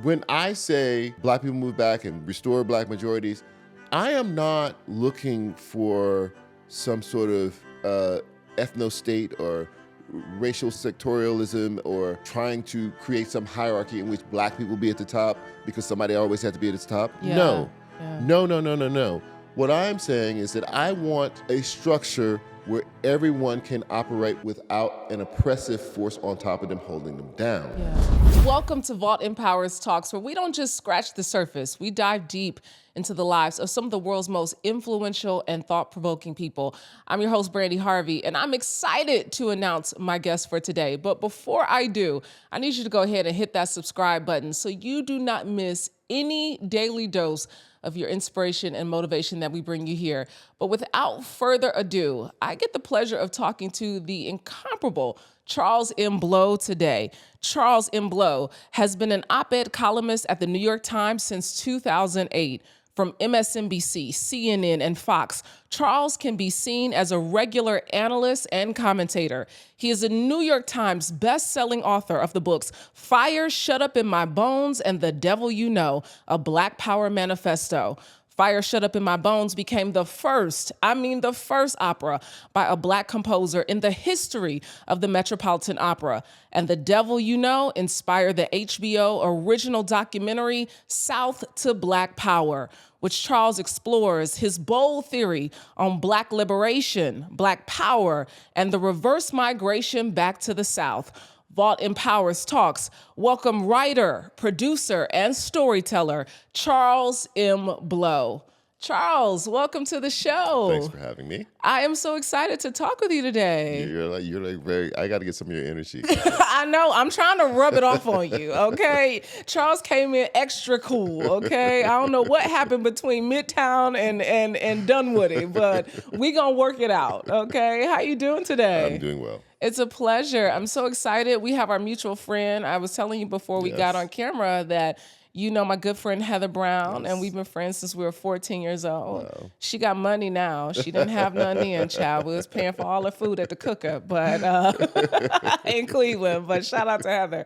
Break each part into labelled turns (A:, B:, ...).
A: When I say black people move back and restore black majorities, I am not looking for some sort of ethno-state or racial sectorialism or trying to create some hierarchy in which black people be at the top because somebody always had to be at the top.
B: Yeah.
A: No.
B: Yeah.
A: No. What I'm saying is that I want a structure where everyone can operate without an oppressive force on top of them holding them down.
B: Yeah. Welcome to Vault Empowers Talks, where we don't just scratch the surface. We dive deep into the lives of some of the world's most influential and thought-provoking people. I'm your host, Brandi Harvey, and I'm excited to announce my guest for today. But before I do, I need you to go ahead and hit that subscribe button so you do not miss any daily dose of your inspiration and motivation that we bring you here. But without further ado, I get the pleasure of talking to the incomparable Charles M. Blow today. Charles M. Blow has been an op-ed columnist at the New York Times since 2008. From MSNBC, CNN, and Fox, Charles can be seen as a regular analyst and commentator. He is a New York Times bestselling author of the books Fire Shut Up in My Bones and The Devil You Know, a Black Power Manifesto. Fire Shut Up in My Bones became the first opera by a Black composer in the history of the Metropolitan Opera. And The Devil You Know inspired the HBO original documentary South to Black Power, which Charles explores his bold theory on Black liberation, Black power, and the reverse migration back to the South. Vault Empowers Talks. Welcome writer, producer, and storyteller, Charles M. Blow. Charles, welcome to the show.
A: Thanks for having me.
B: I am so excited to talk with you today.
A: You're like very, I got to get some of your energy.
B: I know, I'm trying to rub it off on you, okay? Charles came in extra cool, okay? I don't know what happened between Midtown and Dunwoody, but we gonna work it out, okay? How you doing today?
A: I'm doing well.
B: It's a pleasure. I'm so excited. We have our mutual friend. I was telling you before we got on camera that you know my good friend Heather Brown, and we've been friends since we were 14 years old. Wow. She got money now. She didn't have none then, child. We was paying for all her food at the cooker, but in Cleveland. But shout out to Heather.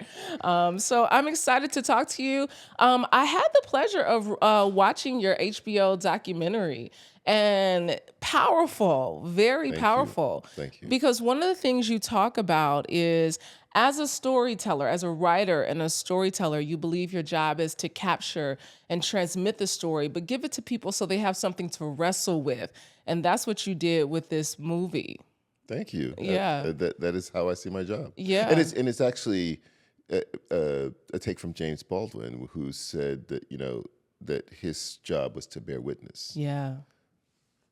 B: So I'm excited to talk to you. I had the pleasure of watching your HBO documentary. And powerful, very powerful.
A: Thank you.
B: Because one of the things you talk about is, as a storyteller, as a writer and a storyteller, you believe your job is to capture and transmit the story, but give it to people so they have something to wrestle with. And that's what you did with this movie.
A: Thank you.
B: Yeah.
A: That is how I see my job.
B: Yeah.
A: And it's actually a take from James Baldwin, who said that, that his job was to bear witness.
B: Yeah.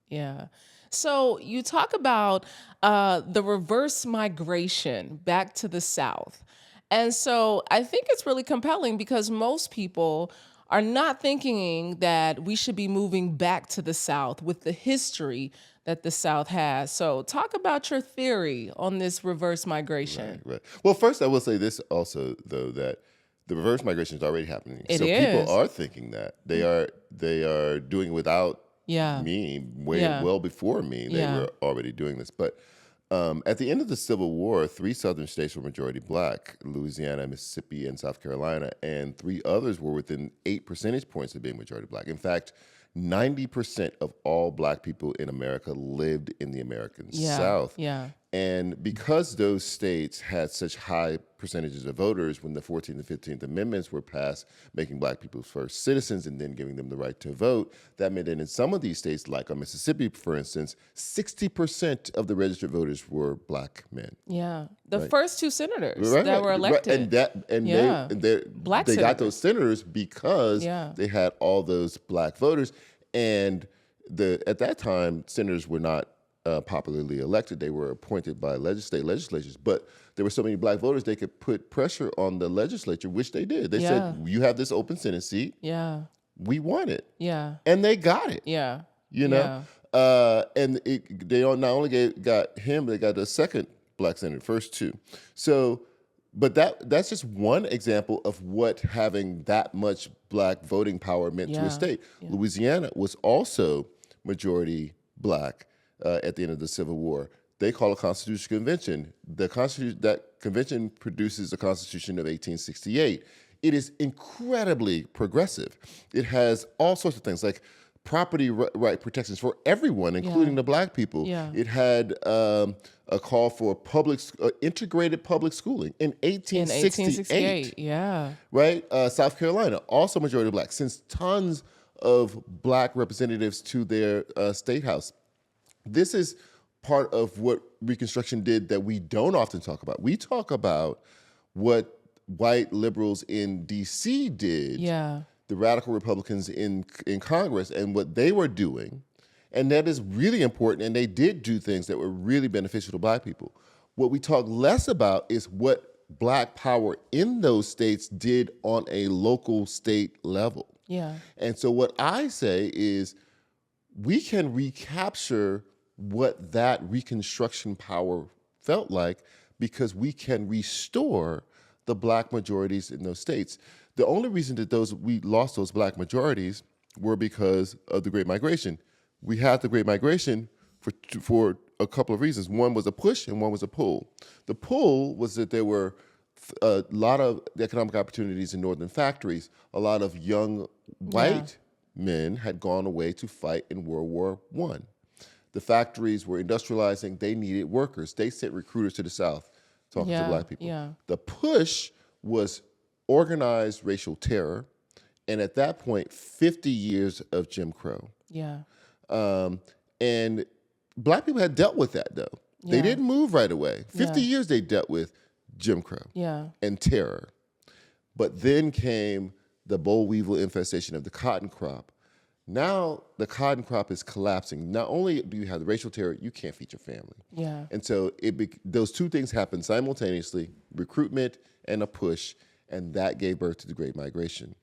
B: Yeah. So you talk about the reverse migration back to the South. And so I think it's really compelling because most people are not thinking that we should be moving back to the South with the history that the South has. So talk about your theory on this reverse migration.
A: Right. Well, first I will say this also, though, that the reverse migration is already happening.
B: It
A: so
B: is.
A: People are thinking that. They are doing it without me, well before me. They were already doing this. But at the end of the Civil War, 3 southern states were majority Black: Louisiana, Mississippi, and South Carolina, and 3 others were within 8 percentage points of being majority Black. In fact, 90% of all Black people in America lived in the American South.
B: Yeah.
A: And because those states had such high percentages of voters, when the 14th and 15th Amendments were passed, making Black people first citizens and then giving them the right to vote, that meant that in some of these states, like Mississippi, for instance, 60% of the registered voters were Black men.
B: Yeah. The first 2 senators that were elected.
A: They got those senators because they had all those Black voters. And at that time, senators were not popularly elected. They were appointed by state legislatures, but there were so many Black voters, they could put pressure on the legislature, which they did. They said, you have this open Senate seat.
B: Yeah.
A: We want it.
B: Yeah.
A: And they got it.
B: Yeah.
A: And they not only got him, they got a second Black senator, first 2. So, but that's just one example of what having that much Black voting power meant to a state. Yeah. Louisiana was also majority Black at the end of the Civil War. They call a constitutional convention. That convention produces the Constitution of 1868. it is incredibly progressive. It has all sorts of things like property right protections for everyone, including the Black people.
B: Yeah.
A: It had a call for integrated public schooling in 1868.
B: Yeah.
A: Right? South Carolina, also majority Black, sends tons of Black representatives to their state house. This is part of what Reconstruction did that we don't often talk about. We talk about what white liberals in D.C. did, the radical Republicans in Congress, and what they were doing. And that is really important, and they did do things that were really beneficial to Black people. What we talk less about is what Black power in those states did on a local state level.
B: Yeah.
A: And so what I say is we can recapture what that Reconstruction power felt like because we can restore the Black majorities in those states. The only reason that we lost those Black majorities were because of the Great Migration. We had the Great Migration for a couple of reasons. One was a push and one was a pull. The pull was that there were a lot of economic opportunities in northern factories. A lot of young white men had gone away to fight in World War I. The factories were industrializing. They needed workers. They sent recruiters to the South talking to Black people.
B: Yeah.
A: The push was organized racial terror, and at that point, 50 years of Jim Crow.
B: Yeah.
A: And Black people had dealt with that, though. They didn't move right away. 50 years they dealt with Jim Crow and terror. But then came the boll weevil infestation of the cotton crop. Now the cotton crop is collapsing. Not only do you have the racial terror, you can't feed your family.
B: Yeah.
A: And so those two things happened simultaneously, recruitment and a push, and that gave birth to the Great Migration.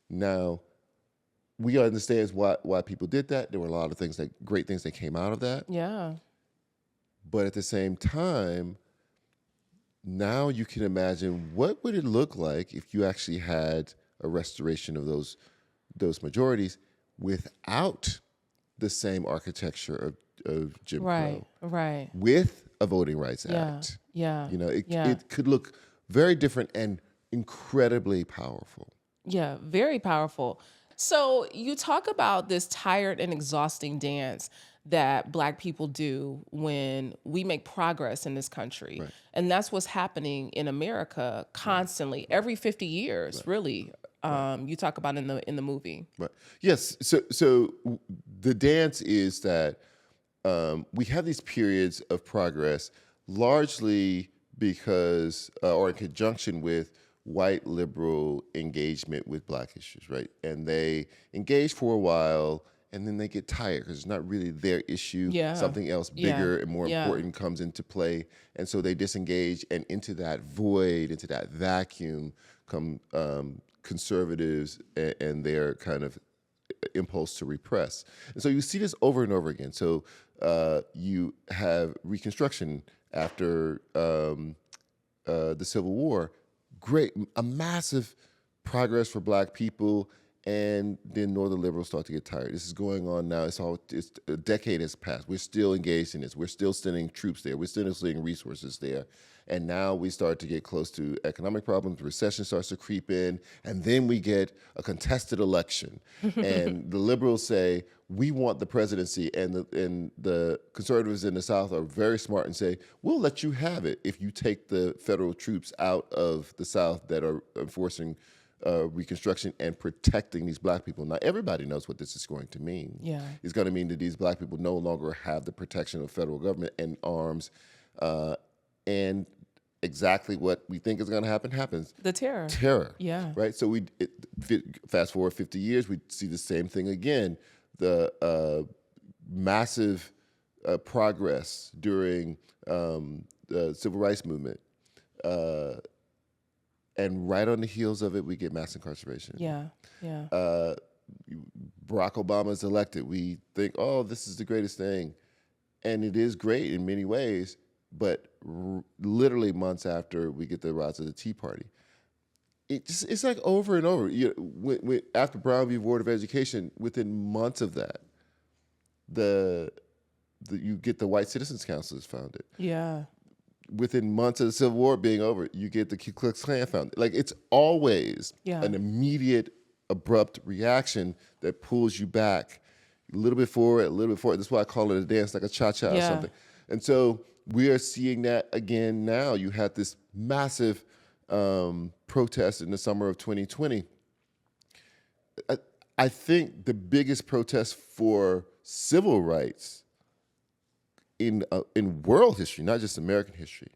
A: Now, we understand why people did that. There were a lot of great things that came out of that.
B: Yeah. But
A: at the same time, now you can imagine what would it look like if you actually had a restoration of those majorities without the same architecture of Jim Crow.
B: Right.
A: With a Voting Rights Act.
B: Yeah.
A: It could look very different and incredibly powerful.
B: Yeah, very powerful. So you talk about this tired and exhausting dance that Black people do when we make progress in this country. Right. And that's what's happening in America constantly, every 50 years, really. You talk about in the movie. Right.
A: Yes. So the dance is that we have these periods of progress largely because, or in conjunction with, white liberal engagement with Black issues, right? And they engage for a while, and then they get tired because it's not really their issue. Something else bigger and more important comes into play. And so they disengage, and into that void, into that vacuum come conservatives and their kind of impulse to repress. And so you see this over and over again. So you have Reconstruction after the Civil War, a massive progress for Black people, and then Northern liberals start to get tired. This is going on now. It's a decade has passed. We're still engaged in this. We're still sending troops there. We're still sending resources there. And now we start to get close to economic problems. Recession starts to creep in, and then we get a contested election. And the liberals say, we want the presidency, and the conservatives in the South are very smart and say, we'll let you have it if you take the federal troops out of the South that are enforcing Reconstruction and protecting these Black people. Now, everybody knows what this is going to mean. It's going to mean that these Black people no longer have the protection of federal government and arms, and exactly what we think is going to happen happens.
B: The terror.
A: Right? So fast forward 50 years, we see the same thing again. The massive progress during the Civil Rights Movement. And right on the heels of it, we get mass incarceration. Barack Obama is elected. We think, oh, this is the greatest thing. And it is great in many ways, but literally months after we get the rise of the Tea Party, it's like over and over. After Brown v. Board of Education, within months of that, you get the White Citizens Council is founded. within months of the Civil War being over, you get the Ku Klux Klan found. Like, it's always an immediate, abrupt reaction that pulls you back a little bit forward, a little bit forward. That's why I call it a dance, like a cha-cha or something. And so we are seeing that again now. You had this massive protest in the summer of 2020. I think the biggest protest for civil rights in world history, not just American history.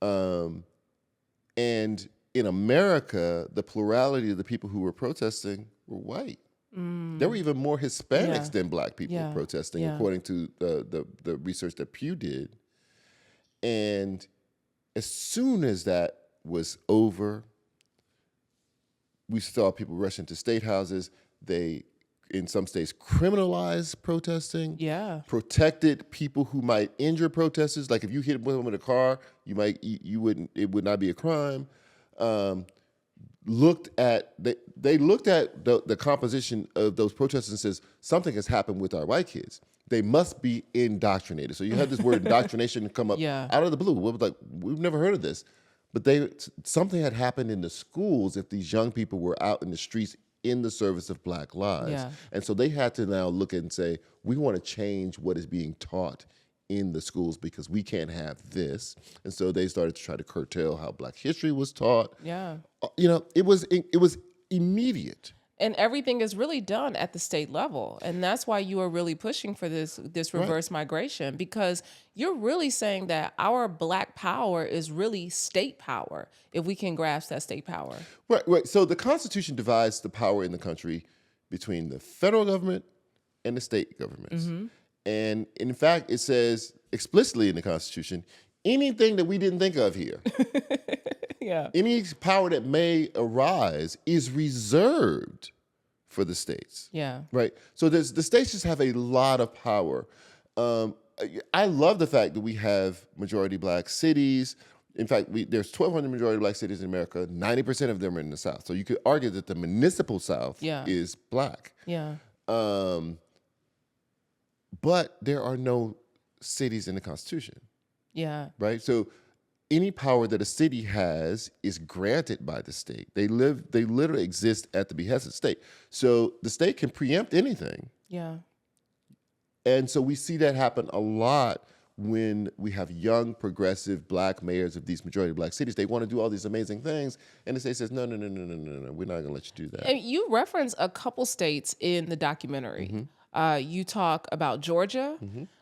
A: And in America, the plurality of the people who were protesting were white. There were even more Hispanics than black people protesting, according to the research that Pew did. And as soon as that was over, we saw people rush into state houses. They, in some states, criminalized protesting. Protected people who might injure protesters. Like if you hit them with a car, it would not be a crime. They looked at the composition of those protesters and says something has happened with our white kids. They must be indoctrinated. So you had this word indoctrination come up out of the blue. We were like, we've never heard of this. But something had happened in the schools if these young people were out in the streets in the service of Black lives. And so they had to now look and say, we want to change what is being taught in the schools because we can't have this. And so they started to try to curtail how Black history was taught. It was immediate.
B: And everything is really done at the state level. And that's why you are really pushing for this reverse migration, because you're really saying that our Black power is really state power, if we can grasp that state power.
A: Right. So the Constitution divides the power in the country between the federal government and the state governments. And in fact, it says explicitly in the Constitution, anything that we didn't think of here, any power that may arise is reserved for the states. Right. So the states just have a lot of power. I love the fact that we have majority Black cities. In fact, there's 1,200 majority Black cities in America. 90% of them are in the South. So you could argue that the municipal South is Black. But there are no cities in the Constitution. Right. So any power that a city has is granted by the state. They literally exist at the behest of the state. So the state can preempt anything. And so we see that happen a lot when we have young, progressive Black mayors of these majority Black cities. They want to do all these amazing things, and the state says, no, we're not going to let you do that.
B: And you reference a couple states in the documentary. You talk about Georgia,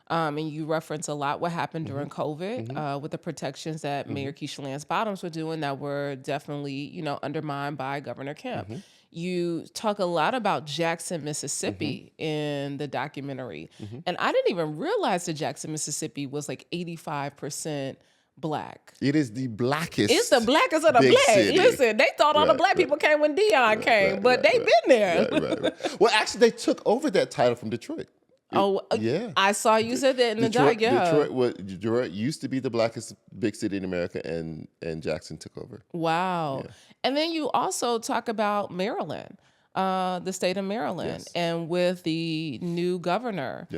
B: and you reference a lot what happened during COVID with the protections that Mayor Keisha Lance Bottoms were doing that were definitely, undermined by Governor Kemp. You talk a lot about Jackson, Mississippi in the documentary. And I didn't even realize that Jackson, Mississippi was like 85% Black.
A: It is the blackest.
B: It's the blackest of the Black. City. Listen, they thought all the Black people came when Dion came, but they've been there.
A: Well, actually, they took over that title from Detroit.
B: I saw you said that in the doc.
A: Detroit used to be the blackest big city in America, and Jackson took over.
B: Wow. And then you also talk about Maryland, the state of Maryland, and with the new governor,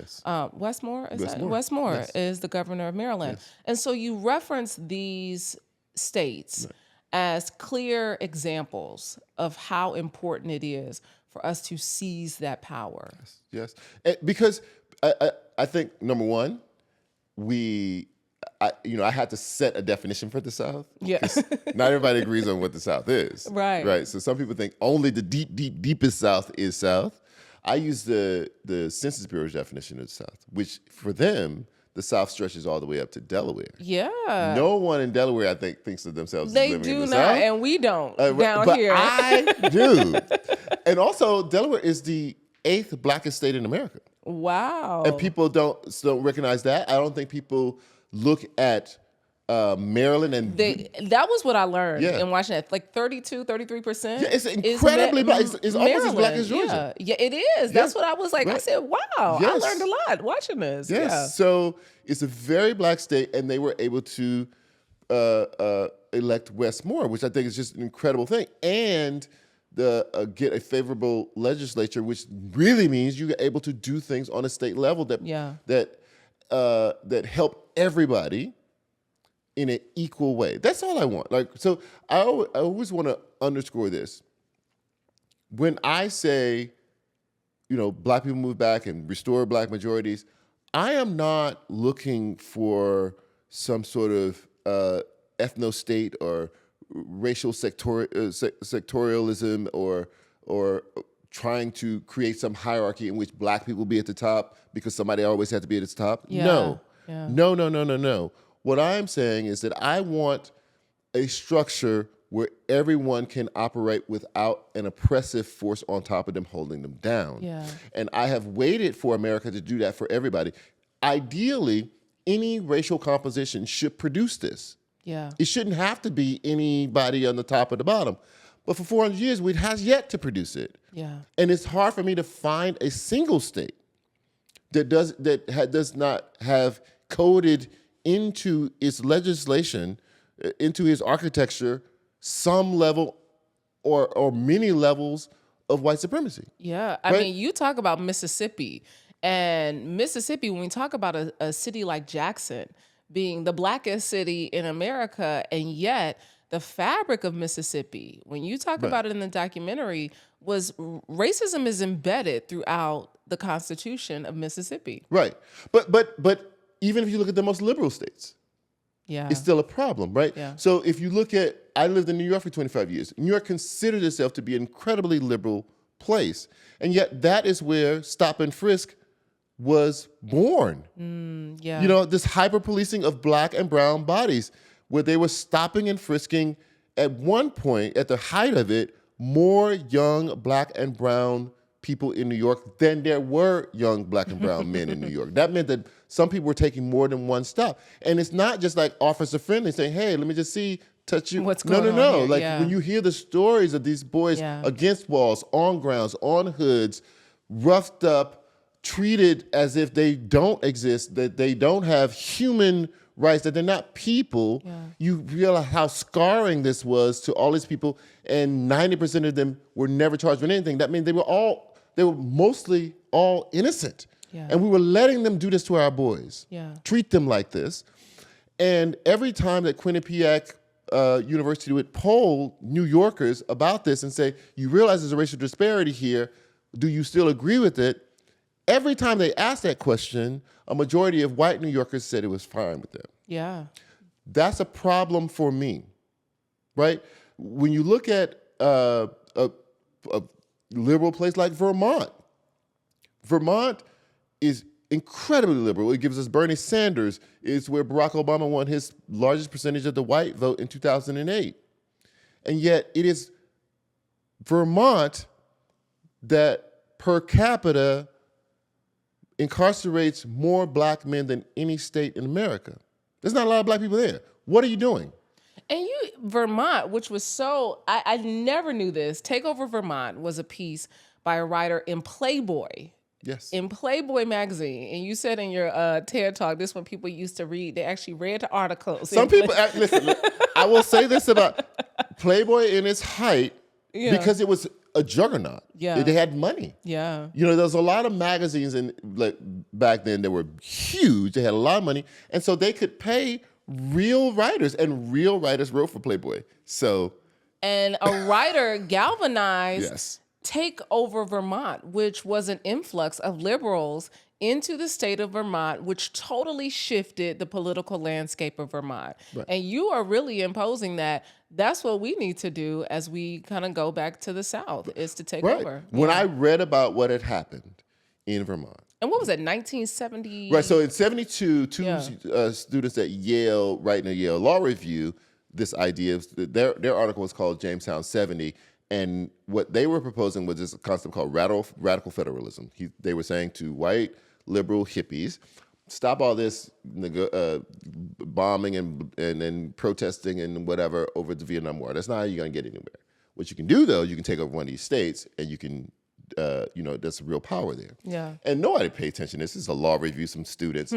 B: Westmore is the governor of Maryland. And so you reference these states as clear examples of how important it is for us to seize that power.
A: Yes. Because I think, number one, I had to set a definition for the South. Not everybody agrees on what the South is. Right. So some people think only the deepest South is South. I use the Census Bureau's definition of the South, which for them, the South stretches all the way up to Delaware. No one in Delaware, I think, thinks of themselves as living in the South. They do not,
B: and we don't
A: but
B: here.
A: I do. And also, Delaware is the 8th blackest state in America.
B: Wow.
A: And people don't recognize that. I don't think people look at Maryland and...
B: that was what I learned in watching it. Like 32, 33%.
A: Yeah, it's incredibly black. It's almost as black as Georgia.
B: Yeah, it is. That's what I was like. Right. I said, wow, I learned a lot watching this.
A: So it's a very black state, and they were able to elect Wes Moore, which I think is just an incredible thing. And get a favorable legislature, which really means you're able to do things on a state level that help everybody in an equal way. That's all I want. Like, so I always want to underscore this. When I say, Black people move back and restore Black majorities, I am not looking for some sort of ethno-state or racial sectorialism or trying to create some hierarchy in which Black people be at the top because somebody always had to be at its top.
B: Yeah.
A: No.
B: Yeah.
A: No. What I'm saying is that I want a structure where everyone can operate without an oppressive force on top of them holding them down.
B: Yeah.
A: And I have waited for America to do that for everybody. Ideally, any racial composition should produce this.
B: Yeah.
A: It shouldn't have to be anybody on the top or the bottom. But for 400 years, it has yet to produce it.
B: Yeah.
A: And it's hard for me to find a single state that does not have coded into its legislation, into its architecture, some level or many levels of white supremacy.
B: Yeah. I mean, you talk about Mississippi. And Mississippi, when we talk about a city like Jackson being the Blackest city in America, and yet the fabric of Mississippi, when you talk about it in the documentary, was racism is embedded throughout the Constitution of Mississippi.
A: Right. But even if you look at the most liberal states, it's still a problem, right?
B: Yeah.
A: So if you look at, I lived in New York for 25 years. New York considered itself to be an incredibly liberal place. And yet that is where stop and frisk was born. This hyper-policing of Black and brown bodies, where they were stopping and frisking, at one point, at the height of it, more young Black and brown people in New York than there were young Black and brown men in New York. That meant that some people were taking more than one stop. And it's not just like officer friendly saying, hey, let me just touch you.
B: What's going on
A: No.
B: here?
A: Like when you hear the stories of these boys against walls, on grounds, on hoods, roughed up, treated as if they don't exist, that they don't have human rights, that they're not people, you realize how scarring this was to all these people, and 90% of them were never charged with anything. That means they were mostly all innocent. And we were letting them do this to our boys, treat them like this. And every time that Quinnipiac University would poll New Yorkers about this and say, you realize there's a racial disparity here, do you still agree with it? Every time they asked that question, a majority of white New Yorkers said it was fine with them.
B: Yeah.
A: That's a problem for me, right? When you look at a liberal place like Vermont is incredibly liberal. It gives us Bernie Sanders. It's where Barack Obama won his largest percentage of the white vote in 2008. And yet it is Vermont that per capita incarcerates more Black men than any state in America. There's not a lot of Black people there. What are you doing?
B: And Vermont, which was so, I never knew this. Takeover Vermont was a piece by a writer in Playboy.
A: Yes.
B: In Playboy magazine. And you said in your TED Talk, this one people used to read. They actually read the articles.
A: Some people, listen, I will say this about Playboy in its height, because it was a juggernaut.
B: Yeah.
A: They had money.
B: Yeah.
A: There was a lot of magazines back then that were huge. They had a lot of money. And so they could pay real writers, and real writers wrote for Playboy.
B: And a writer galvanized Take Over Vermont, which was an influx of liberals into the state of Vermont, which totally shifted the political landscape of Vermont. Right. And you are really imposing that. That's what we need to do as we kind of go back to the South, is to take over.
A: When I read about what had happened in Vermont.
B: And what was it, 1970?
A: Right, so in 72, two students at Yale, writing a Yale Law Review, this idea of, their article was called Jamestown 70, and what they were proposing was this concept called radical federalism. They were saying to white liberal hippies, stop all this bombing and protesting and whatever over the Vietnam War. That's not how you're going to get anywhere. What you can do, though, you can take over one of these states, and you can, there's real power there. Yeah. And nobody paid attention to this. This is a law review, some students,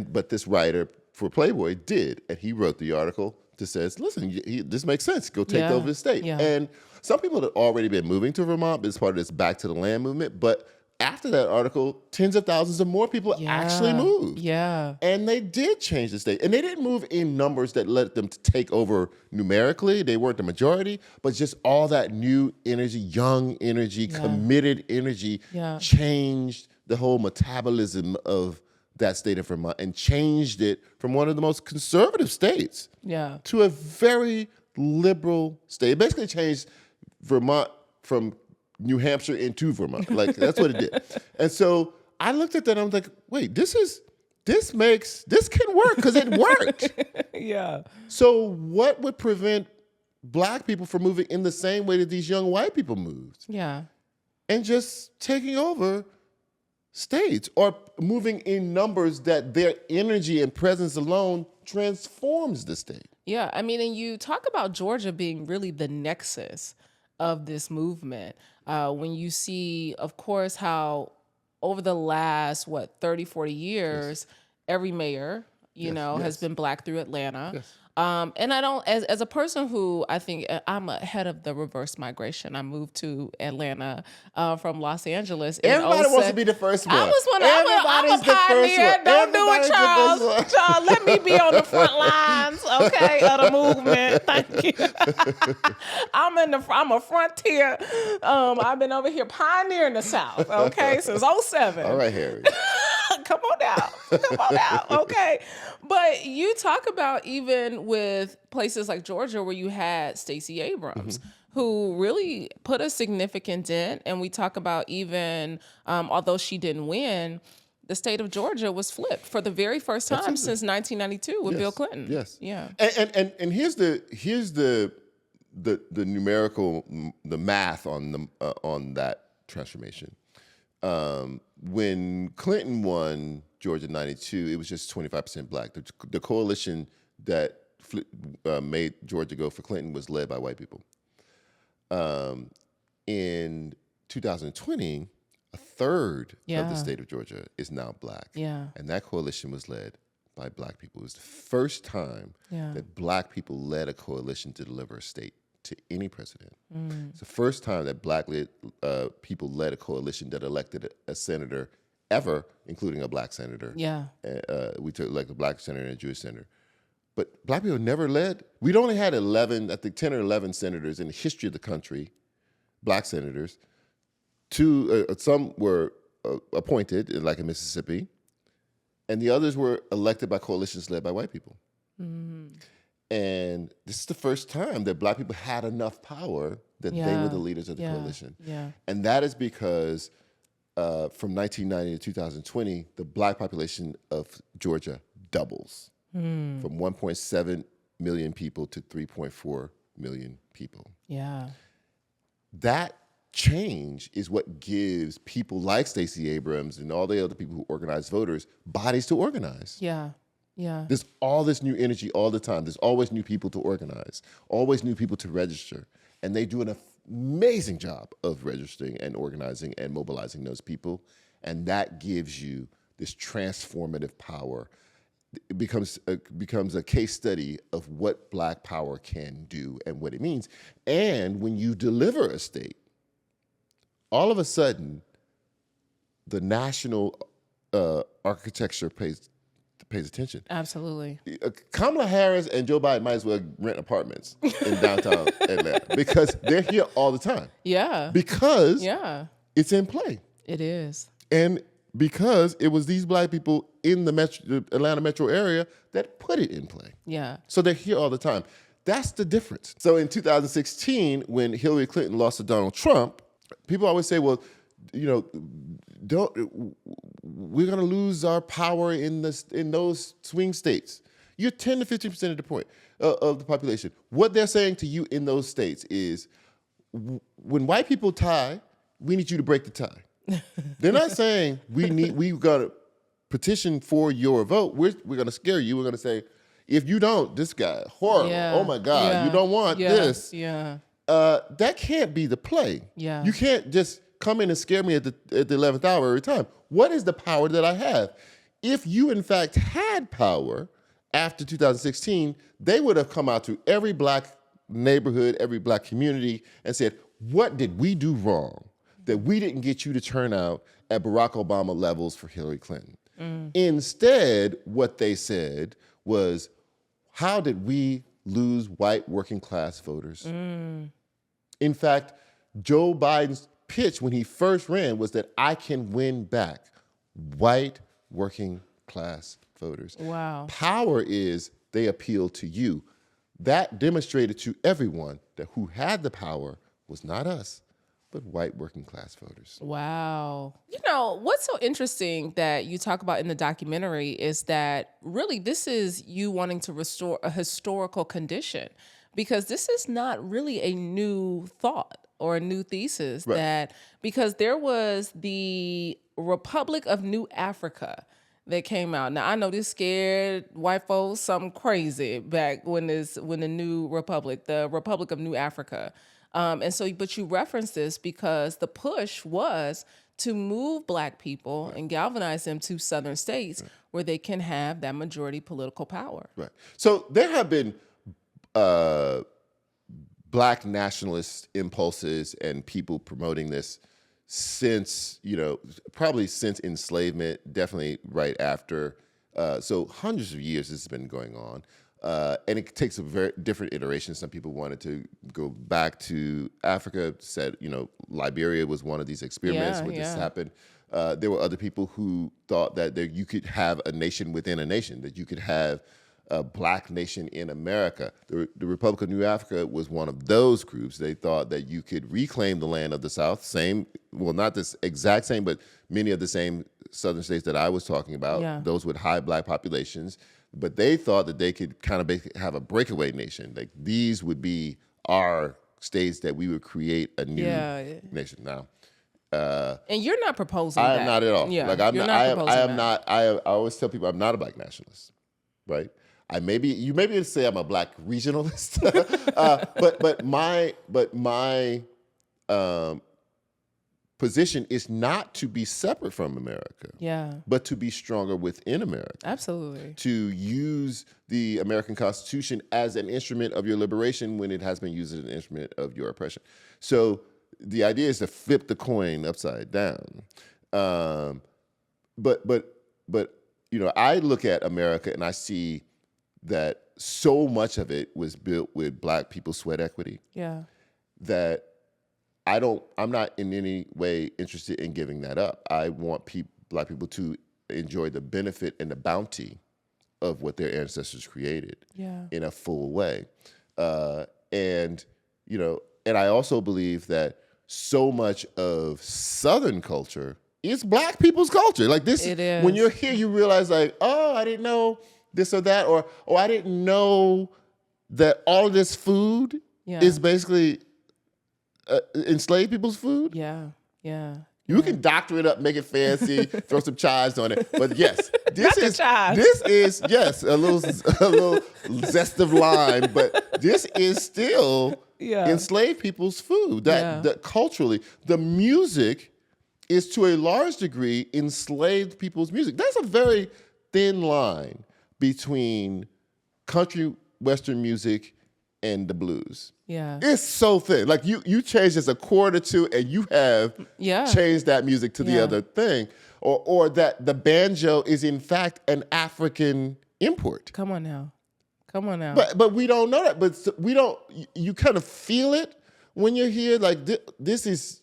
A: but this writer for Playboy did, and he wrote the article that says, listen, this makes sense. Go take over the state. Yeah. And some people had already been moving to Vermont as part of this back to the land movement, but after that article, tens of thousands of more people actually moved.
B: Yeah.
A: And they did change the state. And they didn't move in numbers that led them to take over numerically. They weren't the majority, but just all that new energy, young energy, committed energy changed the whole metabolism of that state of Vermont and changed it from one of the most conservative states to a very liberal state. It basically changed Vermont from New Hampshire into Vermont. Like, that's what it did. And so I looked at that and I was like, wait, this can work because it worked.
B: Yeah.
A: So what would prevent Black people from moving in the same way that these young white people moved?
B: Yeah.
A: And just taking over states or moving in numbers that their energy and presence alone transforms the state.
B: Yeah. I mean, and you talk about Georgia being really the nexus of this movement. When you see, of course, how over the last, 30, 40 years, every mayor, has been Black through Atlanta.
A: Yes.
B: And I don't, as a person who I think I'm ahead of the reverse migration. I moved to Atlanta from Los Angeles.
A: Everybody wants to be the first one.
B: I'm a pioneer. Don't do it, Charles. Charles, let me be on the front lines, okay, of the movement. Thank you. I'm a frontier. I've been over here pioneering the South, okay, since 2007.
A: All right, Harry.
B: Come on out. Okay. But you talk about even with places like Georgia where you had Stacey Abrams, who really put a significant dent. And we talk about even, although she didn't win, the state of Georgia was flipped for the very first time since 1992 with Bill Clinton.
A: Yes.
B: Yeah.
A: And here's the numerical, the math on that transformation. When Clinton won Georgia in 92, it was just 25% Black. The coalition that made Georgia go for Clinton was led by white people. In 2020, a third of the state of Georgia is now Black.
B: Yeah. And
A: that coalition was led by Black people. It was the first time that Black people led a coalition to deliver a state to any president. It's the first time that Black people led a coalition that elected a senator ever, including a Black senator.
B: Yeah.
A: We took like a Black senator and a Jewish senator. But Black people never led. We'd only had 11, I think 10 or 11 senators in the history of the country, Black senators. Some were appointed, like in Mississippi, and the others were elected by coalitions led by white people. And this is the first time that Black people had enough power that they were the leaders of the coalition. Yeah. And that is because from 1990 to 2020, the Black population of Georgia doubles from 1.7 million people to 3.4 million people. Yeah. That change is what gives people like Stacey Abrams and all the other people who organize voters bodies to organize. Yeah. Yeah. There's all this new energy all the time. There's always new people to organize, always new people to register. And they do an amazing job of registering and organizing and mobilizing those people. And that gives you this transformative power. It becomes a case study of what Black power can do and what it means. And when you deliver a state, all of a sudden, the national architecture pays attention. Absolutely. Kamala Harris and Joe Biden might as well rent apartments in downtown Atlanta because they're here all the time. Yeah. Because it's in play. It is. And because it was these Black people in the Atlanta metro area that put it in play. Yeah. So they're here all the time. That's the difference. So in 2016, when Hillary Clinton lost to Donald Trump, people always say, well, we're going to lose our power in those swing states. You're 10 to 15% of the point of the population. What they're saying to you in those states is, when white people tie, we need you to break the tie. They're not saying we've got to petition for your vote. We're going to scare you. We're going to say, if you don't, this guy, horrible. Yeah. Oh my God, you don't want this. Yeah. That can't be the play. Yeah. You can't just come in and scare me at the 11th hour every time. What is the power that I have? If you, in fact, had power after 2016, they would have come out to every Black neighborhood, every Black community and said, what did we do wrong that we didn't get you to turn out at Barack Obama levels for Hillary Clinton. Instead, what they said was, how did we lose white working class voters? In fact, Joe Biden's pitch when he first ran was that I can win back white working class voters.
B: Wow.
A: Power is they appeal to you. That demonstrated to everyone that who had the power was not us, but white working class voters.
B: Wow. You know, what's so interesting that you talk about in the documentary is that really this is you wanting to restore a historical condition, because this is not really a new thought or a new thesis, that because there was the Republic of New Africa that came out. Now I know this scared white folks something crazy back when the new republic, the Republic of New Africa. And so, but you reference this because the push was to move Black people and galvanize them to Southern states where they can have that majority political power. Right.
A: So there have been Black nationalist impulses and people promoting this since, probably since enslavement, definitely right after. So hundreds of years this has been going on. And it takes a very different iteration. Some people wanted to go back to Africa, said, Liberia was one of these experiments where this happened. There were other people who thought that you could have a nation within a nation, that you could have a Black nation in America. The Republic of New Africa was one of those groups. They thought that you could reclaim the land of the South, not this exact same, but many of the same southern states that I was talking about, those with high Black populations. But they thought that they could kind of have a breakaway nation. Like these would be our states that we would create a new nation. Now,
B: and you're not proposing
A: I
B: that.
A: am not at all.
B: Yeah,
A: like I'm not. I am not. I always tell people I'm not a Black nationalist, right? You maybe say I'm a Black regionalist, but my position is not to be separate from America, but to be stronger within America.
B: Absolutely.
A: To use the American Constitution as an instrument of your liberation when it has been used as an instrument of your oppression. So the idea is to flip the coin upside down. But I look at America and I see that so much of it was built with Black people's sweat equity.
B: Yeah.
A: That I'm not in any way interested in giving that up. I want Black people to enjoy the benefit and the bounty of what their ancestors created in a full way. And I also believe that so much of Southern culture is Black people's culture. Like this,
B: it is.
A: When you're here, you realize like, oh, I didn't know this or that, or I didn't know that all of this food is basically enslaved people's food. You can doctor it up, make it fancy, throw some chives on it. But yes, this is a little zest of lime. But this is still enslaved people's food. That culturally, the music is to a large degree enslaved people's music. That's a very thin line between country Western music and the blues. It's so thin. Like you change just a chord or two and you have changed that music to the other thing. Or that the banjo is in fact an African import.
B: Come on now.
A: But we don't know that. But you kind of feel it when you're here. Like this is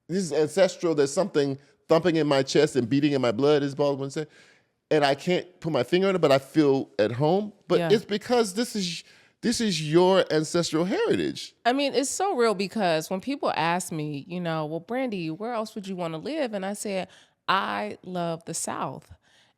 A: ancestral. There's something thumping in my chest and beating in my blood, as Baldwin said. And I can't put my finger on it, but I feel at home. But it's because this is your ancestral heritage.
B: I mean, it's so real because when people ask me, well, Brandi, where else would you want to live? And I said, I love the South.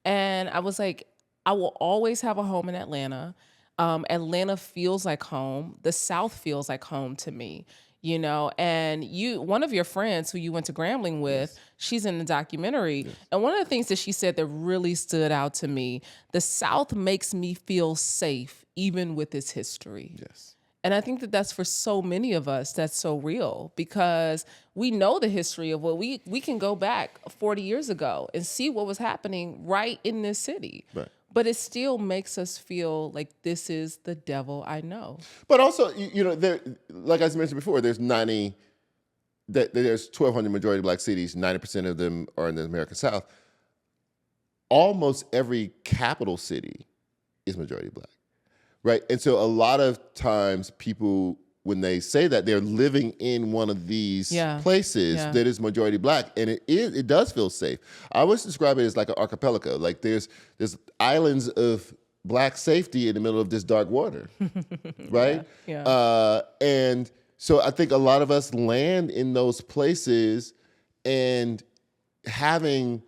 B: And I was like, I will always have a home in Atlanta. Atlanta feels like home. The South feels like home to me. And one of your friends who you went to Grambling with, she's in the documentary. And one of the things that she said that really stood out to me, the South makes me feel safe, even with its history.
A: Yes.
B: And I think that that's for so many of us, that's so real because we know the history of what we can go back 40 years ago and see what was happening right in this city.
A: Right.
B: But it still makes us feel like this is the devil I know.
A: But also, there, like I mentioned before, there's 90 that there's 1,200 majority Black cities, 90% of them are in the American South. Almost every capital city is majority Black, right? And so a lot of times people, when they say that, they're living in one of these places that is majority Black, and it does feel safe. I always describe it as like an archipelago. Like there's islands of Black safety in the middle of this dark water, right? And so I think a lot of us land in those places, and having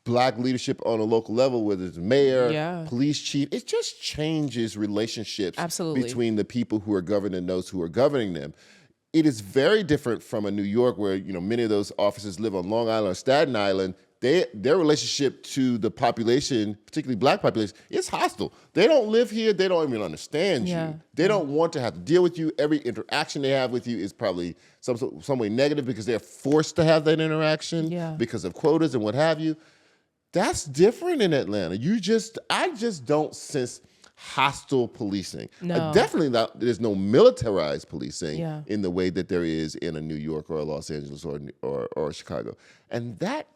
A: Black leadership on a local level, whether it's mayor, police chief, it just changes relationships between the people who are governing and those who are governing them. It is very different from a New York where, you know, many of those officers live on Long Island or Staten Island. Their relationship to the population, particularly Black population, is hostile. They don't live here. They don't even understand you. They don't want to have to deal with you. Every interaction they have with you is probably some way negative because they're forced to have that interaction because of quotas and what have you. That's different in Atlanta. I just don't sense hostile policing. No. Definitely there's no militarized policing in the way that there is in a New York or a Los Angeles or Chicago. And that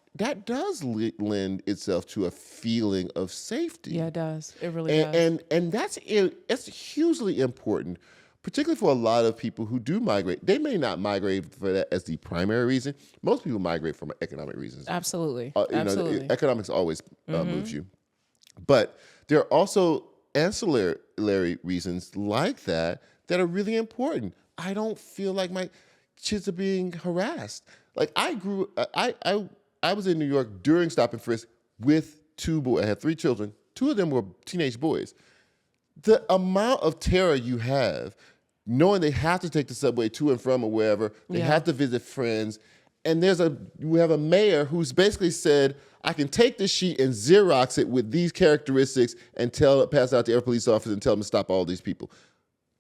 A: does lend itself to a feeling of safety.
B: Yeah, it does. It really does.
A: And that's hugely important, particularly for a lot of people who do migrate. They may not migrate for that as the primary reason. Most people migrate for economic reasons.
B: Absolutely.
A: Absolutely. Economics always moves you. But there are also ancillary reasons like that are really important. I don't feel like my kids are being harassed. Like I was in New York during Stop and Frisk with 2 boys. I had 3 children. 2 of them were teenage boys. The amount of terror you have, knowing they have to take the subway to and from or wherever, they have to visit friends, and we have a mayor who's basically said, I can take this sheet and Xerox it with these characteristics and pass it out to every police officer and tell them to stop all these people.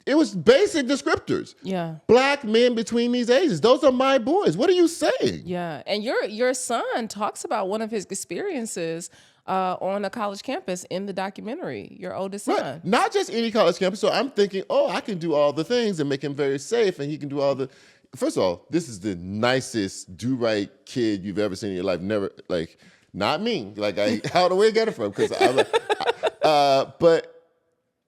A: It was basic descriptors.
B: Yeah.
A: Black men between these ages. Those are my boys. What are you saying?
B: Yeah. And your son talks about one of his experiences on a college campus in the documentary, your oldest son.
A: Right. Not just any college campus. So I'm thinking, I can do all the things and make him very safe, and he can do all the... First of all, this is the nicest do-right kid you've ever seen in your life. Never, like, not me. Like, how do we get it from? Because but...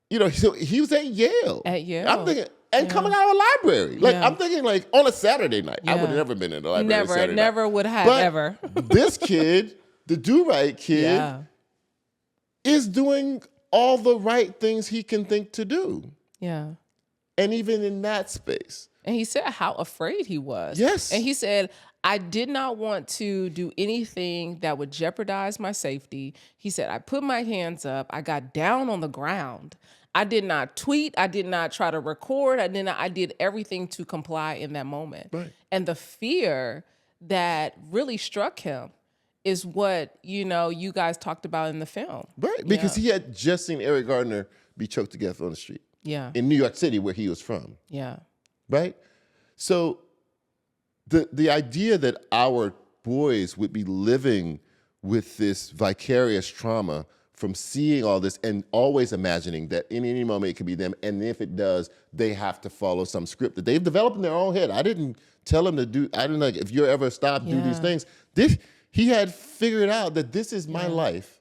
A: You know, so he was at Yale.
B: At Yale.
A: I'm thinking, and coming out of a library. Like, I'm thinking, like, on a Saturday night. I would have never been in the library.
B: Never would have ever.
A: This kid, the do-right kid, is doing all the right things he can think to do.
B: Yeah.
A: And even in that space.
B: And he said how afraid he was.
A: Yes.
B: And he said, I did not want to do anything that would jeopardize my safety. He said, I put my hands up. I got down on the ground. I did not tweet. I did not try to record. I did everything to comply in that moment.
A: Right.
B: And the fear that really struck him is what, you guys talked about in the film.
A: Right. Because he had just seen Eric Gardner be choked to death on the street.
B: Yeah.
A: In New York City, where he was from.
B: Yeah.
A: Right? So the idea that our boys would be living with this vicarious trauma from seeing all this and always imagining that in any moment it could be them, and if it does, they have to follow some script that they've developed in their own head. I didn't tell him to do, I didn't like, if you're ever stopped, do these things. He had figured out that this is my life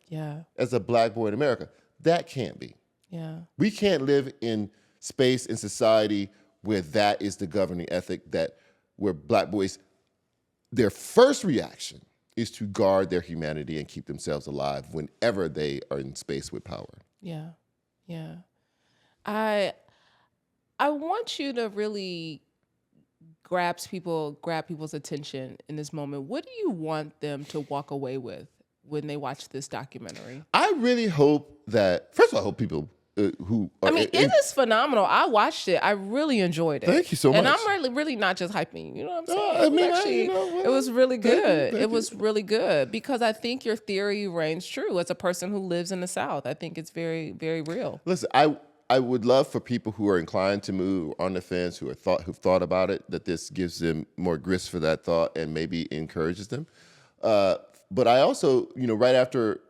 A: as a Black boy in America. That can't be.
B: Yeah.
A: We can't live in space, in society, where that is the governing ethic, where Black boys, their first reaction is to guard their humanity and keep themselves alive whenever they are in space with power.
B: Yeah, yeah. I want you to really grab people's attention in this moment. What do you want them to walk away with when they watch this documentary?
A: I really hope that, first of all, I hope people who are...
B: it is phenomenal. I watched it. I really enjoyed it.
A: Thank you so much.
B: And I'm really not just hyping. You know what I'm saying? It was really good. It was really good because I think your theory reigns true. As a person who lives in the South, I think it's very, very real.
A: Listen, I would love for people who are inclined to move on the fence, who've thought about it, that this gives them more grist for that thought and maybe encourages them. But I also, right after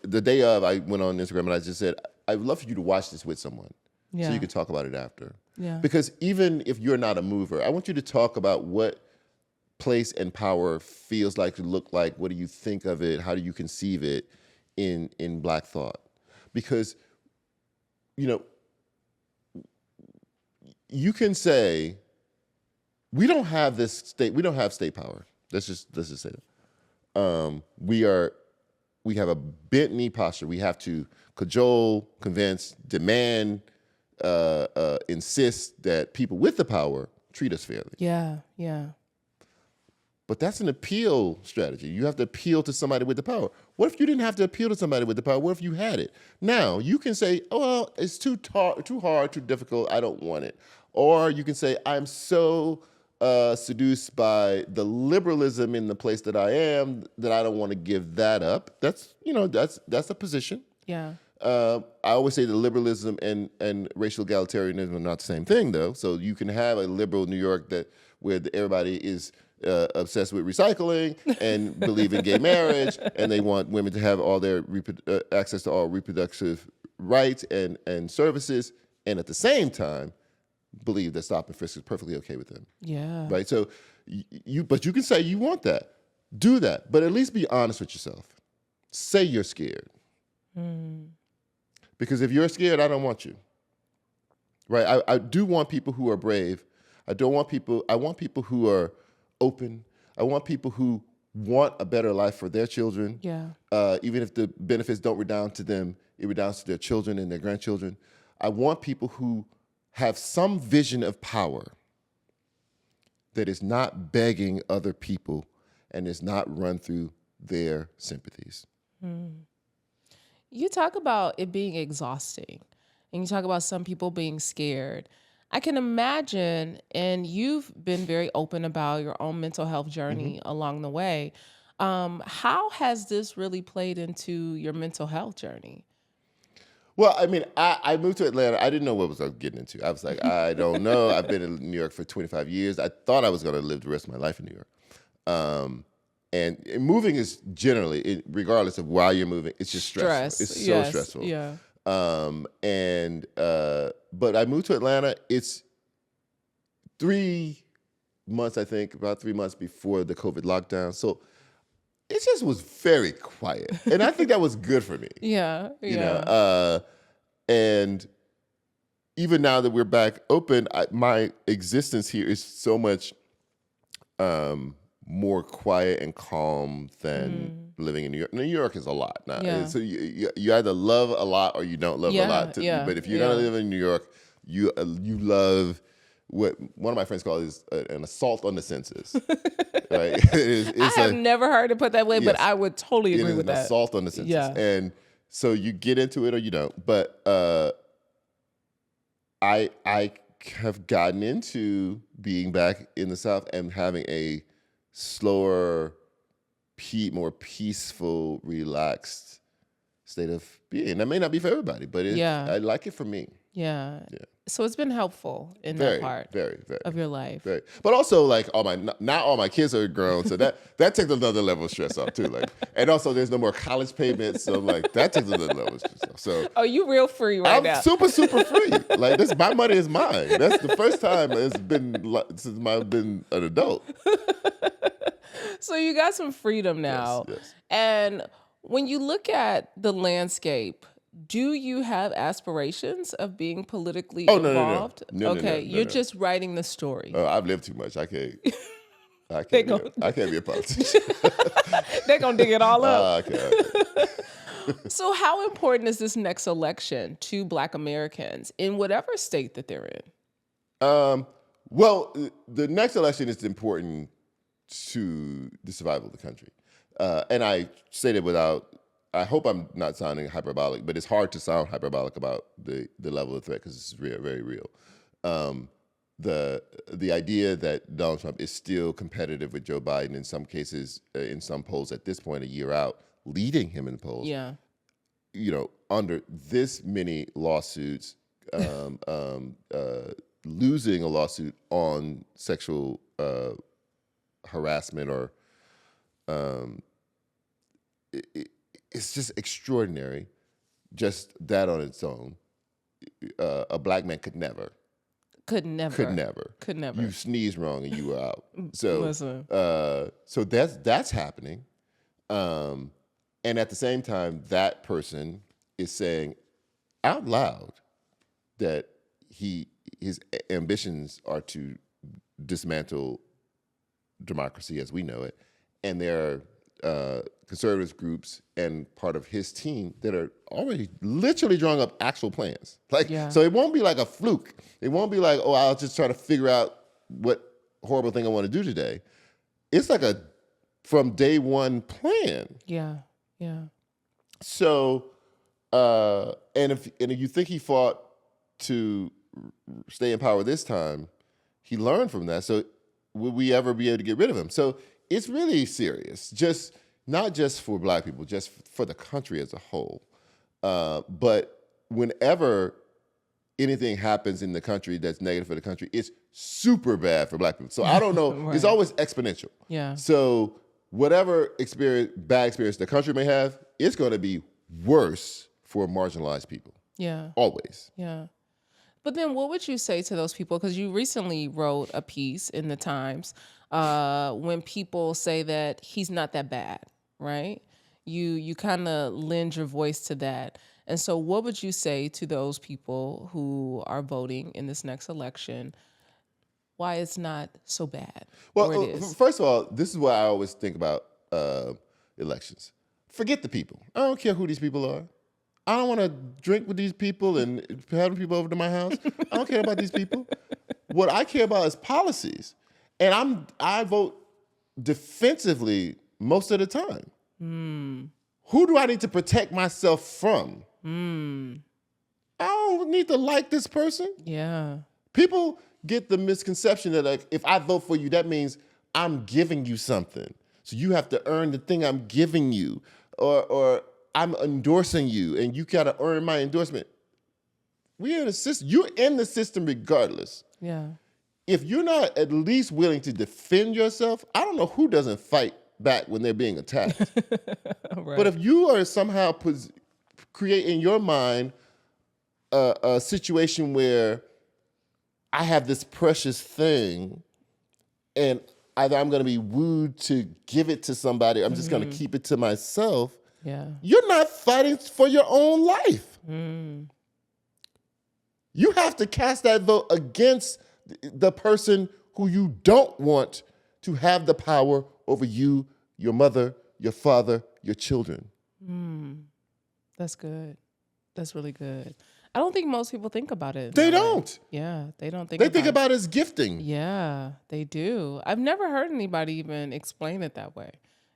A: the day of, I went on Instagram and I just said, I would love for you to watch this with someone so you can talk about it after.
B: Yeah.
A: Because even if you're not a mover, I want you to talk about what place and power feels like, look like, what do you think of it? How do you conceive it in Black thought? Because, you can say, we don't have state power. Let's just say that. We have a bent knee posture. We have to cajole, convince, demand, insist that people with the power treat us fairly.
B: Yeah.
A: But that's an appeal strategy. You have to appeal to somebody with the power. What if you didn't have to appeal to somebody with the power? What if you had it? Now, you can say, oh, well, it's too hard, too difficult, I don't want it. Or you can say, I'm so seduced by the liberalism in the place that I am that I don't want to give that up. That's a position.
B: Yeah.
A: I always say that liberalism and racial egalitarianism are not the same thing, though. So you can have a liberal New York where everybody is obsessed with recycling and believe in gay marriage, and they want women to have all their access to all reproductive rights and services, and at the same time believe that stop and frisk is perfectly okay with them.
B: Yeah.
A: Right. So but you can say you want that, do that, but at least be honest with yourself. Say you're scared. Because if you're scared, I don't want you. Right. I do want people who are brave. I want people who are open. I want people who want a better life for their children.
B: Yeah.
A: Even if the benefits don't redound to them, it redounds to their children and their grandchildren. I want people who have some vision of power that is not begging other people and is not run through their sympathies.
B: You talk about it being exhausting, and you talk about some people being scared. I can imagine, and you've been very open about your own mental health journey along the way. How has this really played into your mental health journey?
A: Well, I mean, I moved to Atlanta. I didn't know what I was getting into. I was like, I don't know. I've been in New York for 25 years. I thought I was going to live the rest of my life in New York. And moving is generally, regardless of why you're moving, it's just stressful. It's so stressful.
B: Yeah.
A: But I moved to Atlanta. It's 3 months, I think, about 3 months before the COVID lockdown. So it just was very quiet. And I think that was good for me.
B: Yeah.
A: And even now that we're back open, my existence here is so much more quiet and calm than living in New York. New York is a lot now.
B: Yeah.
A: So you either love a lot or you don't love a lot. But if you're going to live in New York, you love what one of my friends called is an assault on the senses. Right?
B: I have never heard it put that way, but I would totally agree with that.
A: It is an assault on the senses.
B: Yeah.
A: And so you get into it or you don't. But I have gotten into being back in the South and having a slower, more peaceful, relaxed state of being. That may not be for everybody, but I like it for me.
B: Yeah. So it's been helpful in that part
A: very
B: of your life.
A: Very. But also, like, not all my kids are grown, so that takes another level of stress off too. Like, and also there's no more college payments, so like that takes another level of stress off. So
B: you real free right now?
A: I'm super free. Like my money is mine. That's the first time it's been since I've been an adult.
B: So you got some freedom now.
A: Yes.
B: And when you look at the landscape, do you have aspirations of being politically involved?
A: No,
B: You're just writing the story.
A: I've lived too much. I can't be a politician.
B: They're going to dig it all up.
A: Okay.
B: So how important is this next election to Black Americans in whatever state that they're in?
A: Well, the next election is important to the survival of the country. And I say that I hope I'm not sounding hyperbolic, but it's hard to sound hyperbolic about the level of threat because it's very real. The idea that Donald Trump is still competitive with Joe Biden in some cases, in some polls at this point, a year out, leading him in polls.
B: Yeah.
A: Under this many lawsuits, losing a lawsuit on sexual harassment or it's just extraordinary. Just that on its own, a Black man could never.
B: Could never.
A: Could never.
B: Could never.
A: You sneeze wrong and you were out. So,
B: Listen.
A: So that's happening. And at the same time, that person is saying out loud that his ambitions are to dismantle democracy as we know it, and there are conservative groups and part of his team that are already literally drawing up actual plans. So it won't be like a fluke. It won't be like, oh, I'll just try to figure out what horrible thing I want to do today. It's like a from day one plan.
B: Yeah.
A: So, and if you think he fought to stay in power this time, he learned from that. So would we ever be able to get rid of him? So it's really serious, not just for Black people, just for the country as a whole. But whenever anything happens in the country that's negative for the country, it's super bad for Black people. So I don't know. Right. It's always exponential.
B: Yeah.
A: So whatever bad experience the country may have, it's going to be worse for marginalized people.
B: Yeah.
A: Always.
B: Yeah. But then what would you say to those people? Because you recently wrote a piece in the Times when people say that he's not that bad, right? You kind of lend your voice to that. And so what would you say to those people who are voting in this next election, why it's not so bad?
A: Well, first of all, this is what I always think about elections. Forget the people. I don't care who these people are. I don't want to drink with these people and have people over to my house. I don't care about these people. What I care about is policies. And I vote defensively most of the time. Who do I need to protect myself from? I don't need to like this person.
B: Yeah.
A: People get the misconception that like if I vote for you, that means I'm giving you something. So you have to earn the thing I'm giving you. Or I'm endorsing you and you gotta earn my endorsement. We're in a system. You're in the system regardless.
B: Yeah.
A: If you're not at least willing to defend yourself, I don't know who doesn't fight back when they're being attacked. Right. But if you are somehow create in your mind a situation where I have this precious thing and either I'm gonna be wooed to give it to somebody or I'm just gonna keep it to myself, you're not fighting for your own life. You have to cast that vote against the person who you don't want to have the power over you, your mother, your father, your children.
B: That's good. That's really good. I don't think most people think about it.
A: They don't.
B: Yeah, they don't think
A: They think about it as gifting.
B: Yeah, they do. I've never heard anybody even explain it that way.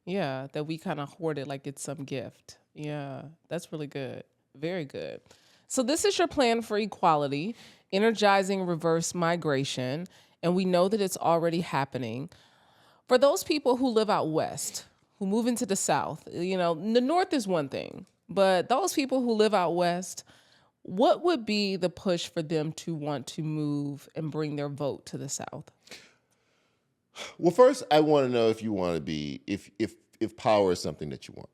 B: Yeah, that we kind of hoard it like it's some gift. Yeah, that's really good. Very good. So this is your plan for equality, energizing reverse migration, and we know that it's already happening. For those people who live out west, who move into the South, the North is one thing, but those people who live out west, what would be the push for them to want to move and bring their vote to the South?
A: Well, first, I want to know if you want to be, if power is something that you want,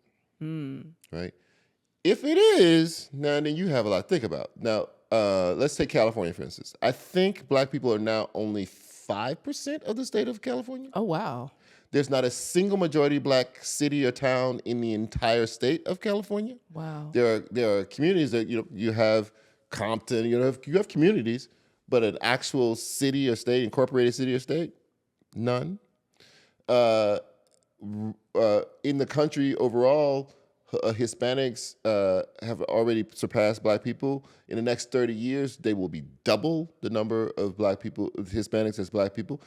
A: right? If it is, now then you have a lot to think about. Now, let's take California, for instance. I think Black people are now only 5% of the state of California.
B: Oh, wow.
A: There's not a single majority Black city or town in the entire state of California.
B: Wow.
A: There are communities that, you have Compton, you have communities, but an actual city or state, incorporated city or state, none. In the country overall, Hispanics have already surpassed Black people. In the next 30 years, they will be double the number of Black people, Hispanics as Black people.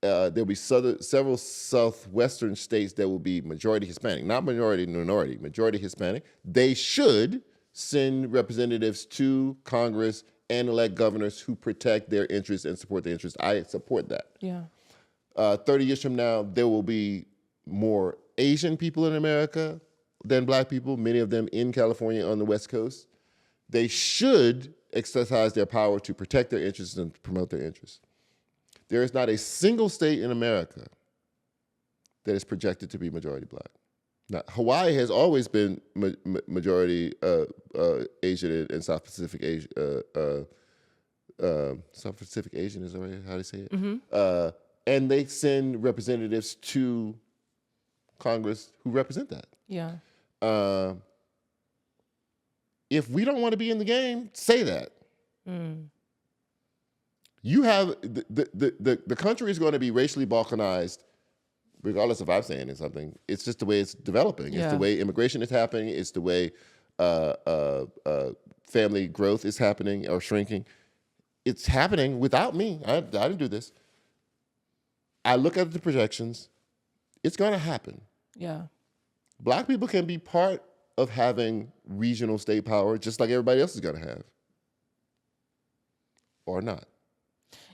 A: There'll be several southwestern states that will be majority Hispanic, not minority, majority Hispanic. They should send representatives to Congress and elect governors who protect their interests and support their interests. I support that.
B: Yeah.
A: 30 years from now, there will be more Asian people in America than Black people, many of them in California on the West Coast. They should exercise their power to protect their interests and promote their interests. There is not a single state in America that is projected to be majority Black. Now, Hawaii has always been majority Asian and South Pacific South Pacific Asian, is that right? How do you say it? And they send representatives to Congress who represent that.
B: Yeah.
A: If we don't want to be in the game, say that. You have the country is going to be racially balkanized, regardless if I'm saying something. It's just the way it's developing. It's the way immigration is happening. It's the way family growth is happening or shrinking. It's happening without me. I didn't do this. I look at the projections. It's going to happen.
B: Yeah.
A: Black people can be part of having regional state power just like everybody else is going to have. Or not.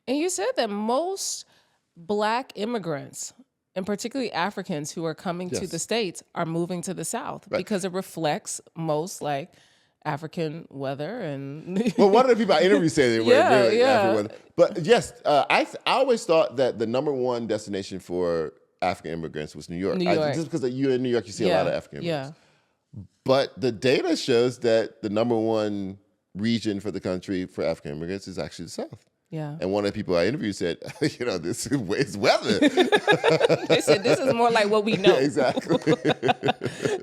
B: And you said that most Black immigrants, and particularly Africans who are coming to the States, are moving to the South because it reflects most like African weather. And
A: well, one of the people I interviewed said they were really African weather. But yes, I always thought that the number one destination for African immigrants was New York. Just because you're in New York, you see a lot of African immigrants. But the data shows that the number one region for the country for African immigrants is actually the South.
B: Yeah.
A: And one of the people I interviewed said, this is weather.
B: They said, this is more like what we know.
A: Exactly.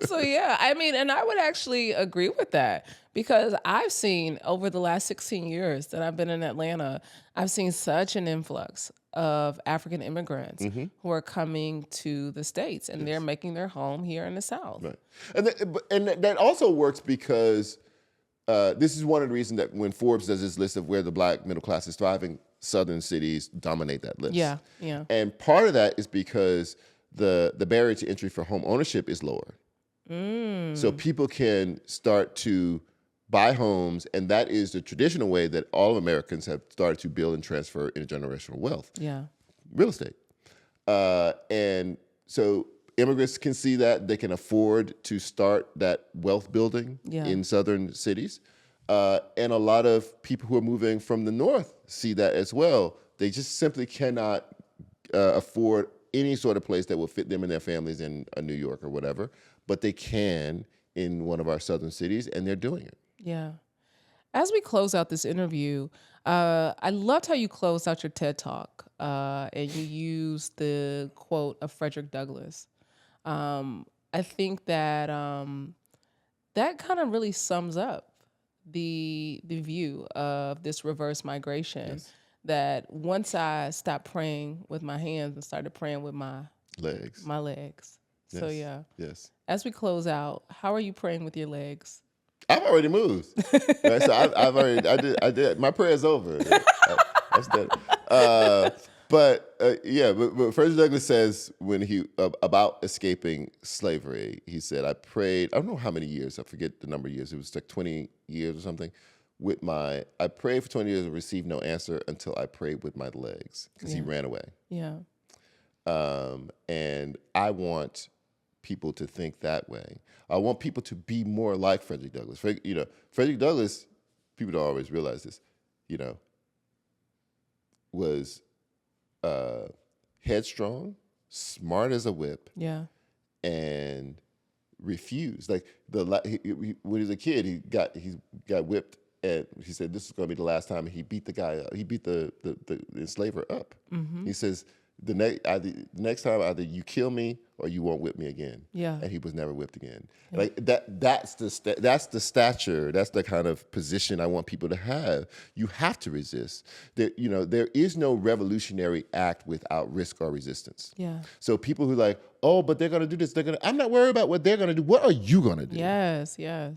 B: So, yeah, I mean, and I would actually agree with that because I've seen over the last 16 years that I've been in Atlanta, I've seen such an influx of African immigrants who are coming to the States and they're making their home here in the South.
A: Right. And that also works because this is one of the reasons that when Forbes does this list of where the Black middle class is thriving, southern cities dominate that list.
B: Yeah, yeah.
A: And part of that is because the barrier to entry for home ownership is lower. So people can start to buy homes, and that is the traditional way that all Americans have started to build and transfer intergenerational wealth.
B: Yeah. Real estate.
A: And so immigrants can see that. They can afford to start that wealth building in southern cities. And a lot of people who are moving from the north see that as well. They just simply cannot afford any sort of place that will fit them and their families in New York or whatever, but they can in one of our southern cities, and they're doing it.
B: Yeah. As we close out this interview, I loved how you closed out your TED Talk, and you used the quote of Frederick Douglass. I think that that kind of really sums up the view of this reverse migration. Yes. That once I stopped praying with my hands and started praying with my legs. Yes. So yeah. Yes. As we close out, how are you praying with your legs?
A: I've already moved. Right? So I did. My prayer is over. That's done. But Frederick Douglass says when he about escaping slavery, he said, I prayed, I don't know how many years, I forget the number of years, it was like 20 years or something, I prayed for 20 years and received no answer until I prayed with my legs, because he ran away. Yeah. And I want people to think that way. I want people to be more like Frederick Douglass. Frederick Douglass, people don't always realize this, was headstrong, smart as a whip, and refused. Like when he was a kid, he got whipped, and he said this is going to be the last time. And he beat the guy up. He beat the enslaver up. Mm-hmm. He says the next time either you kill me or you won't whip me again. Yeah. And he was never whipped again. Yeah. Like that's the stature. That's the kind of position I want people to have. You have to resist. There is no revolutionary act without risk or resistance. Yeah. So people who are like, oh, but they're gonna do this. I'm not worried about what they're gonna do. What are you gonna do?
B: Yes.
A: You're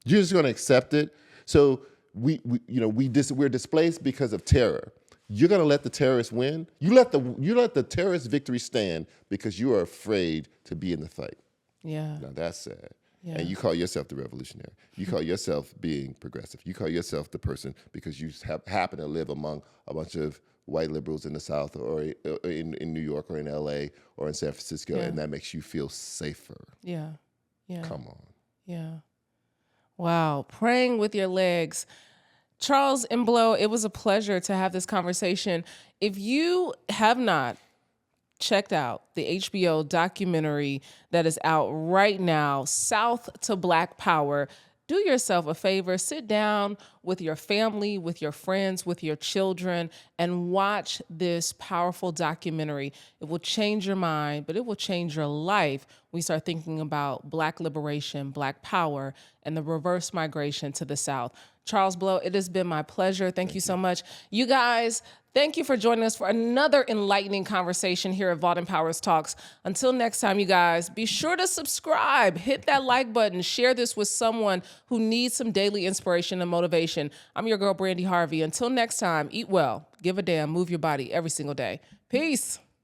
A: just gonna accept it. So we're displaced because of terror. You're gonna let the terrorists win. You let the terrorist victory stand because you are afraid to be in the fight. Yeah. Now that's sad. Yeah. And you call yourself the revolutionary. You call yourself being progressive. You call yourself the person because you happen to live among a bunch of white liberals in the South or in New York or in LA or in San Francisco, and that makes you feel safer. Yeah. Come on.
B: Yeah. Wow. Praying with your legs. Charles Imblo, it was a pleasure to have this conversation. If you have not checked out the HBO documentary that is out right now, South to Black Power, do yourself a favor, sit down, with your family, with your friends, with your children, and watch this powerful documentary. It will change your mind, but it will change your life when you start thinking about Black liberation, Black power, and the reverse migration to the South. Charles Blow, it has been my pleasure. Thank you so much. You guys, thank you for joining us for another enlightening conversation here at Vault Empowers Talks. Until next time, you guys, be sure to subscribe, hit that like button, share this with someone who needs some daily inspiration and motivation. I'm your girl, Brandi Harvey. Until next time, eat well, give a damn, move your body every single day. Peace.